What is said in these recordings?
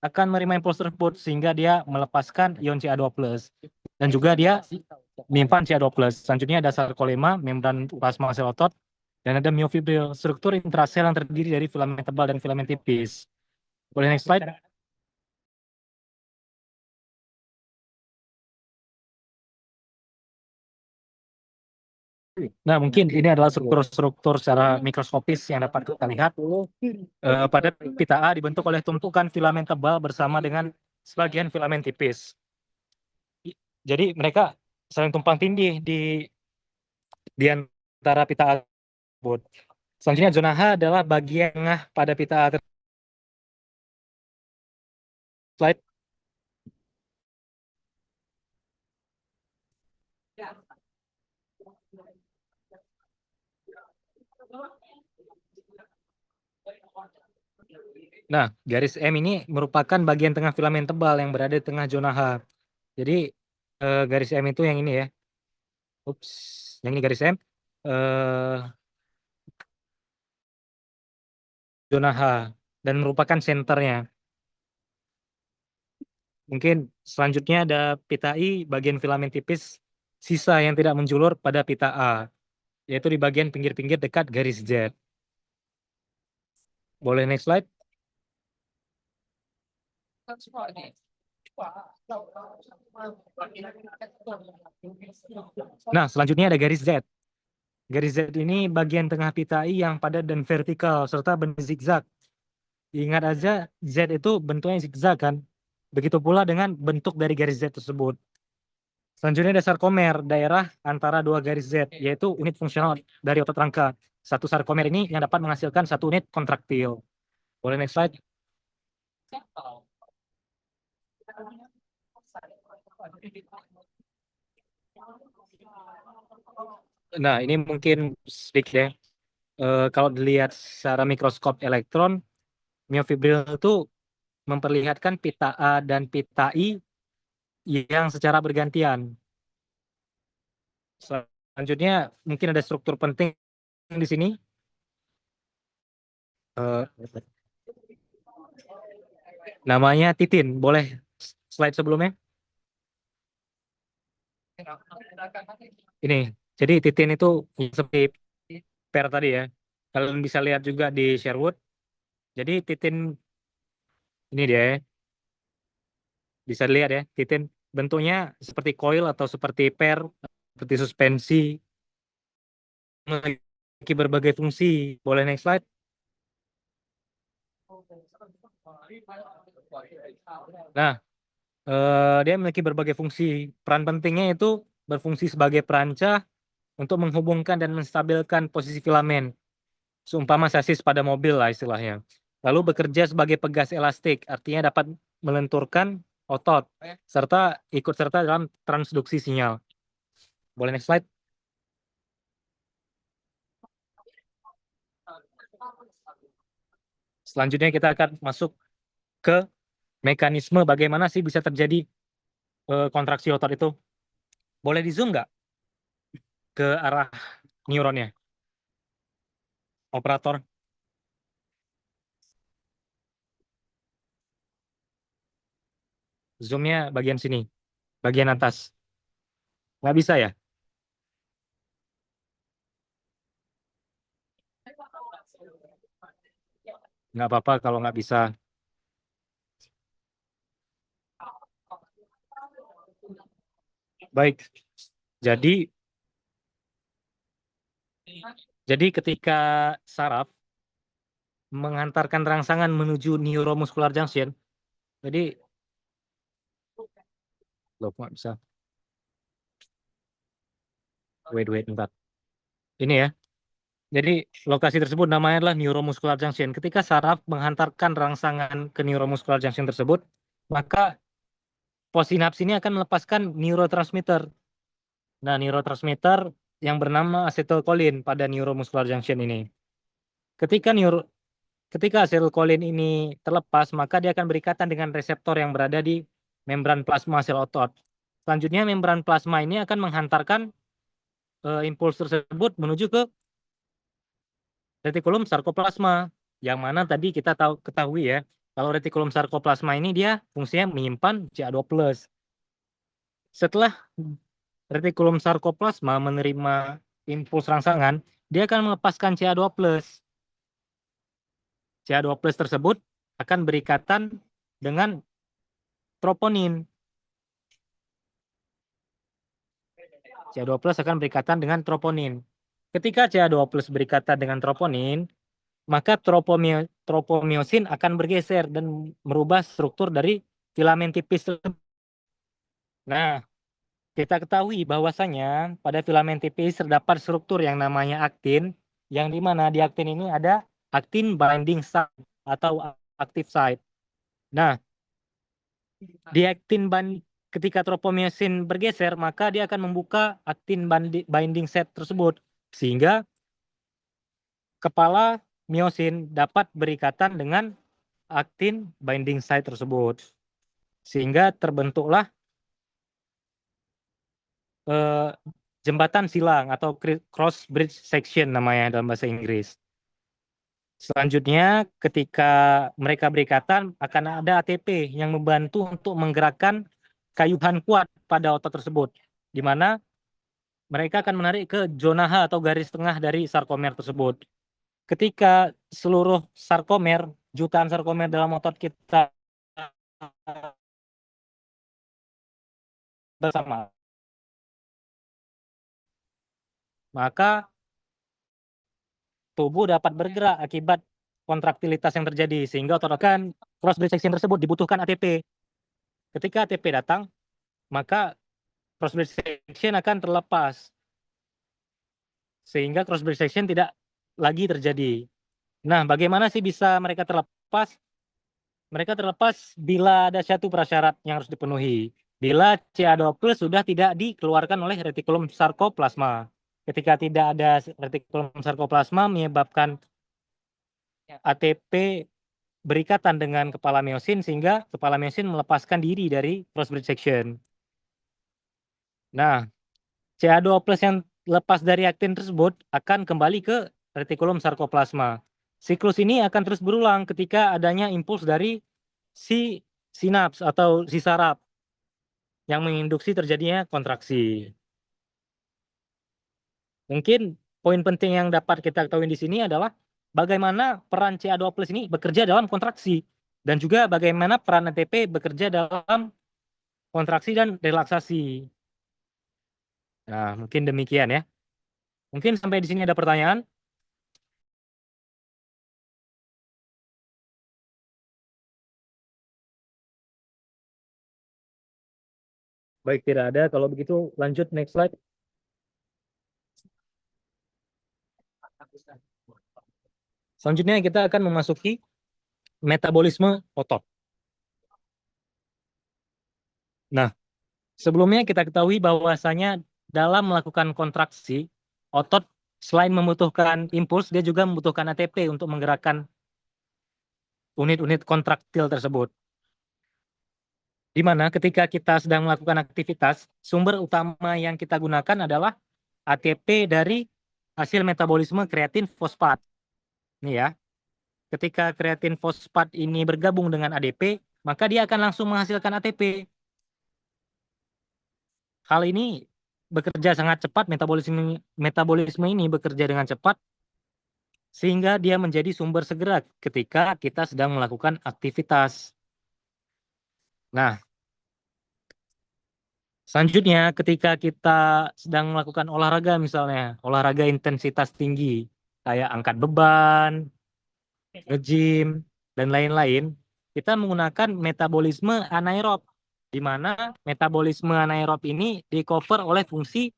akan menerima impuls tersebut sehingga dia melepaskan ion Ca2+. Dan juga dia menyimpan Ca2+. Selanjutnya ada sarkolema, membran plasma sel otot, dan ada miofibril, struktur intrasel yang terdiri dari filamen tebal dan filamen tipis. Boleh next slide? Nah, mungkin ini adalah struktur-struktur secara mikroskopis yang dapat kita lihat. Pada pita A dibentuk oleh tumpukan filamen tebal bersama dengan sebagian filamen tipis. Jadi mereka saling tumpang tindih di antara pita A tersebut. Selanjutnya zona H adalah bagian tengah pada pita A tersebut. Slide. Nah, garis M ini merupakan bagian tengah filamen tebal yang berada di tengah zona H. Jadi garis M itu yang ini ya. Ups, yang ini garis M. Zona H dan merupakan senternya. Mungkin selanjutnya ada pita I, bagian filamen tipis sisa yang tidak menjulur pada pita A, yaitu di bagian pinggir-pinggir dekat garis Z. Boleh next slide? Nah, selanjutnya ada garis Z. Garis Z ini bagian tengah pita I yang padat dan vertikal serta berzigzag. Ingat aja Z itu bentuknya zigzag kan. Begitu pula dengan bentuk dari garis Z tersebut. Selanjutnya ada sarkomer, daerah antara dua garis Z, yaitu unit fungsional dari otot rangka. Satu sarkomer ini yang dapat menghasilkan satu unit kontraktil. Boleh next slide? Nah, ini mungkin sedikit ya. Kalau dilihat secara mikroskop elektron, miofibril itu memperlihatkan pita A dan pita I yang secara bergantian. Selanjutnya mungkin ada struktur penting di sini. Namanya titin. Boleh slide sebelumnya? Ini. Jadi titin itu seperti per tadi ya. Kalian bisa lihat juga di Sherwood. Jadi titin ini dia ya. Bisa dilihat ya, titin bentuknya seperti coil atau seperti per, seperti suspensi, memiliki berbagai fungsi. Boleh next slide? Nah, dia memiliki berbagai fungsi. Peran pentingnya itu berfungsi sebagai perancah untuk menghubungkan dan menstabilkan posisi filamen, seumpama sasis pada mobil lah istilahnya. Lalu bekerja sebagai pegas elastik, artinya dapat melenturkan otot, serta ikut serta dalam transduksi sinyal. Boleh next slide? Selanjutnya kita akan masuk ke mekanisme bagaimana sih bisa terjadi kontraksi otot itu. Boleh di zoom nggak ke arah neuronnya? Operator. Zoomnya bagian sini, bagian atas. Nggak bisa ya? Nggak apa-apa kalau nggak bisa. Baik, jadi ketika saraf menghantarkan rangsangan menuju neuromuscular junction, jadi loh nggak bisa. Wait, bentar. Ini ya. Jadi lokasi tersebut namanya adalah neuromuscular junction. Ketika saraf menghantarkan rangsangan ke neuromuscular junction tersebut, maka posinaps ini akan melepaskan neurotransmitter. Nah, neurotransmitter yang bernama acetylcholine pada neuromuscular junction ini. Ketika acetylcholine ini terlepas, maka dia akan berikatan dengan reseptor yang berada di membran plasma sel otot. Selanjutnya membran plasma ini akan menghantarkan impuls tersebut menuju ke retikulum sarkoplasma, yang mana tadi kita ketahui ya, Kalau retikulum sarkoplasma ini dia fungsinya menyimpan Ca2+. Setelah retikulum sarkoplasma menerima impuls rangsangan, dia akan melepaskan Ca2+. Ca2+ tersebut akan berikatan dengan troponin. Ca2+ akan berikatan dengan troponin. Ketika Ca2+ berikatan dengan troponin, maka tropomiosin akan bergeser dan merubah struktur dari filamen tipis tersebut. Nah, kita ketahui bahwasanya pada filamen tipis terdapat struktur yang namanya aktin, yang di mana di aktin ini ada aktin binding site atau active site. Nah, di aktin ketika tropomiosin bergeser, maka dia akan membuka aktin binding site tersebut, sehingga kepala miosin dapat berikatan dengan aktin binding site tersebut. Sehingga terbentuklah jembatan silang atau cross bridge section namanya dalam bahasa Inggris. Selanjutnya, ketika mereka berikatan, akan ada ATP yang membantu untuk menggerakkan kayuhan kuat pada otot tersebut, di mana mereka akan menarik ke zona H atau garis tengah dari sarkomer tersebut. Ketika seluruh sarkomer, jutaan sarkomer dalam otot kita bersama, maka tubuh dapat bergerak akibat kontraktilitas yang terjadi, sehingga otot akan cross bridge section tersebut dibutuhkan ATP. Ketika ATP datang, maka cross bridge section akan terlepas, sehingga cross bridge section tidak lagi terjadi. Nah, bagaimana sih bisa mereka terlepas? Mereka terlepas bila ada satu prasyarat yang harus dipenuhi. Bila Ca2+ sudah tidak dikeluarkan oleh retikulum sarkoplasma. Ketika tidak ada retikulum sarkoplasma menyebabkan ATP berikatan dengan kepala miosin, sehingga kepala miosin melepaskan diri dari cross bridge section. Nah, Ca2+ yang lepas dari aktin tersebut akan kembali ke retikulum sarkoplasma. Siklus ini akan terus berulang ketika adanya impuls dari si sinaps atau si saraf yang menginduksi terjadinya kontraksi. Mungkin poin penting yang dapat kita ketahui di sini adalah bagaimana peran Ca2+ ini bekerja dalam kontraksi, dan juga bagaimana peran ATP bekerja dalam kontraksi dan relaksasi. Nah, mungkin demikian ya. Mungkin sampai di sini ada pertanyaan. Baik, tidak ada. Kalau begitu lanjut next slide. Selanjutnya kita akan memasuki metabolisme otot. Nah, sebelumnya kita ketahui bahwasanya dalam melakukan kontraksi, otot selain membutuhkan impuls, dia juga membutuhkan ATP untuk menggerakkan unit-unit kontraktil tersebut. Di mana ketika kita sedang melakukan aktivitas, sumber utama yang kita gunakan adalah ATP dari hasil metabolisme kreatin fosfat. Ini ya. Ketika kreatin fosfat ini bergabung dengan ADP, maka dia akan langsung menghasilkan ATP. Hal ini bekerja sangat cepat, metabolisme ini bekerja dengan cepat, sehingga dia menjadi sumber segera ketika kita sedang melakukan aktivitas. Nah, selanjutnya ketika kita sedang melakukan olahraga, misalnya olahraga intensitas tinggi, kayak angkat beban, nge-gym, dan lain-lain, kita menggunakan metabolisme anaerob, di mana metabolisme anaerob ini di-cover oleh fungsi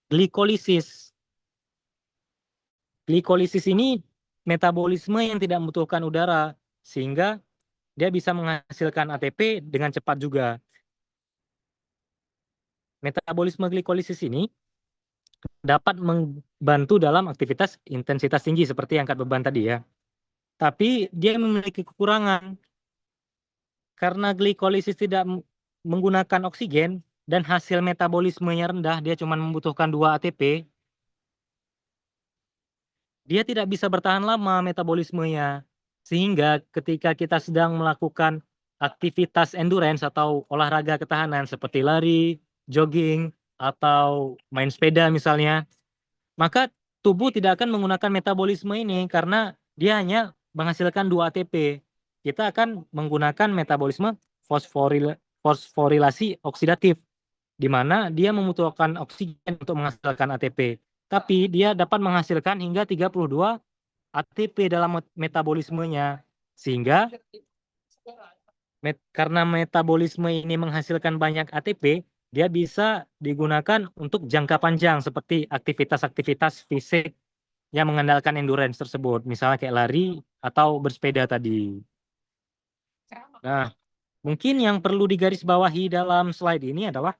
glikolisis. Glikolisis ini metabolisme yang tidak membutuhkan udara, sehingga dia bisa menghasilkan ATP dengan cepat juga. Metabolisme glikolisis ini dapat membantu dalam aktivitas intensitas tinggi seperti angkat beban tadi ya. Tapi dia memiliki kekurangan. Karena glikolisis tidak menggunakan oksigen dan hasil metabolismenya rendah, dia cuma membutuhkan 2 ATP, dia tidak bisa bertahan lama metabolismenya, Sehingga ketika kita sedang melakukan aktivitas endurance atau olahraga ketahanan seperti lari, jogging, atau main sepeda misalnya, maka tubuh tidak akan menggunakan metabolisme ini karena dia hanya menghasilkan 2 ATP. Kita akan menggunakan metabolisme fosforilasi oksidatif, di mana dia membutuhkan oksigen untuk menghasilkan ATP. Tapi dia dapat menghasilkan hingga 32 ATP dalam metabolismenya. Sehingga karena metabolisme ini menghasilkan banyak ATP, dia bisa digunakan untuk jangka panjang seperti aktivitas-aktivitas fisik yang mengandalkan endurance tersebut, misalnya kayak lari atau bersepeda tadi. Nah, mungkin yang perlu digarisbawahi dalam slide ini adalah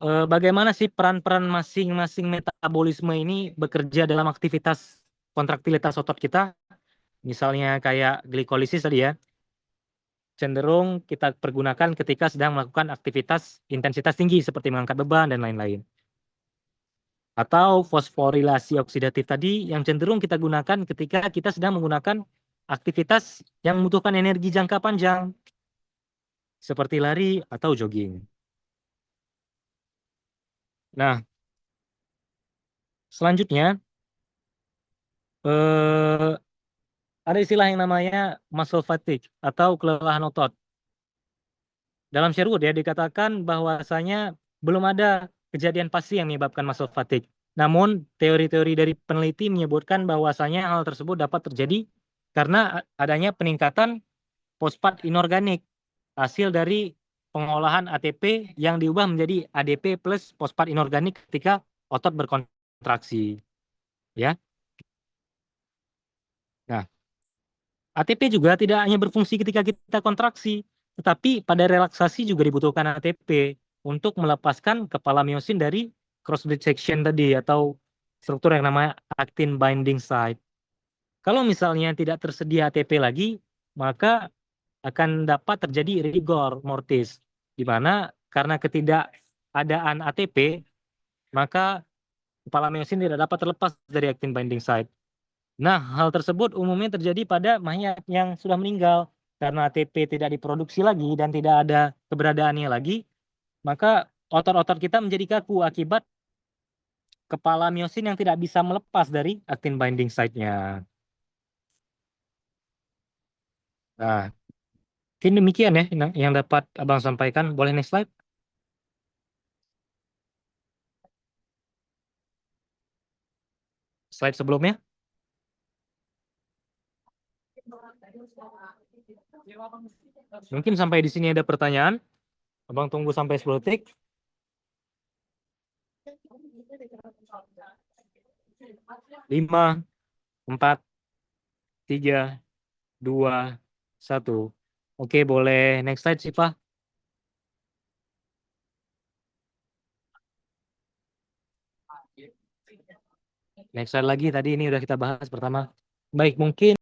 bagaimana sih peran-peran masing-masing metabolisme ini bekerja dalam aktivitas kontraktilitas otot kita, misalnya kayak glikolisis tadi ya, cenderung kita pergunakan ketika sedang melakukan aktivitas intensitas tinggi seperti mengangkat beban dan lain-lain. Atau fosforilasi oksidatif tadi yang cenderung kita gunakan ketika kita sedang menggunakan aktivitas yang membutuhkan energi jangka panjang seperti lari atau jogging. Nah, selanjutnya ada istilah yang namanya muscle fatigue atau kelelahan otot. Dalam Sherwood ya dikatakan bahwasanya belum ada kejadian pasti yang menyebabkan muscle fatigue. Namun teori-teori dari peneliti menyebutkan bahwasanya hal tersebut dapat terjadi karena adanya peningkatan fosfat inorganik hasil dari pengolahan ATP yang diubah menjadi ADP plus fosfat inorganik ketika otot berkontraksi. Ya. Nah, ATP juga tidak hanya berfungsi ketika kita kontraksi, tetapi pada relaksasi juga dibutuhkan ATP untuk melepaskan kepala miosin dari cross-bridge section tadi atau struktur yang namanya actin binding site. Kalau misalnya tidak tersedia ATP lagi, maka akan dapat terjadi rigor mortis, di mana karena ketidakadaan ATP, maka kepala miosin tidak dapat terlepas dari actin binding site. Nah, hal tersebut umumnya terjadi pada mayat yang sudah meninggal. Karena ATP tidak diproduksi lagi dan tidak ada keberadaannya lagi, maka otot-otot kita menjadi kaku akibat kepala miosin yang tidak bisa melepas dari actin binding site-nya. Nah, mungkin demikian ya yang dapat Abang sampaikan. Boleh next slide? Slide sebelumnya. Mungkin sampai di sini ada pertanyaan. Abang tunggu sampai 10 detik. 5, 4, 3, 2, 1. Oke, boleh next slide sih, Pak. Next slide lagi, tadi ini udah kita bahas pertama. Baik, mungkin